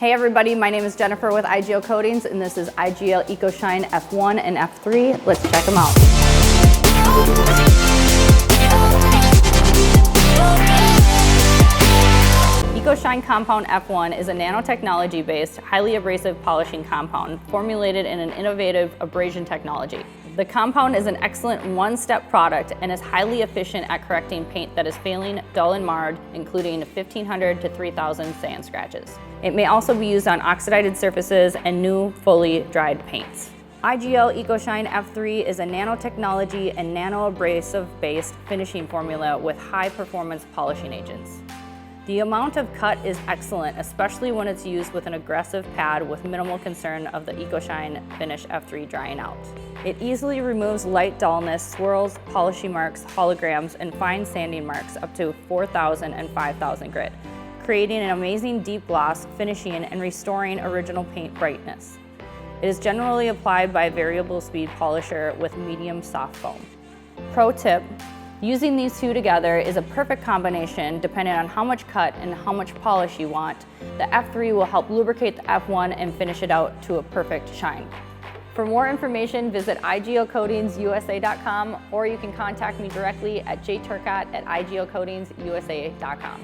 Hey everybody, my name is Jennifer with IGL Coatings and this is IGL EcoShine F1 and F3. Let's check them out. EcoShine Compound F1 is a nanotechnology-based, highly abrasive polishing compound formulated in an innovative abrasion technology. The compound is an excellent one-step product and is highly efficient at correcting paint that is failing, dull, and marred, including 1,500 to 3,000 sand scratches. It may also be used on oxidized surfaces and new, fully dried paints. IGL EcoShine F3 is a nanotechnology and nano-abrasive-based finishing formula with high-performance polishing agents. The amount of cut is excellent, especially when it's used with an aggressive pad with minimal concern of the EcoShine Finish F3 drying out. It easily removes light dullness, swirls, polishing marks, holograms, and fine sanding marks up to 4,000 and 5,000 grit, creating an amazing deep gloss, finishing and restoring original paint brightness. It is generally applied by a variable speed polisher with medium soft foam. Pro tip: using these two together is a perfect combination depending on how much cut and how much polish you want. The F3 will help lubricate the F1 and finish it out to a perfect shine. For more information, visit iglcoatingsusa.com or you can contact me directly at jturcott@iglcoatingsusa.com.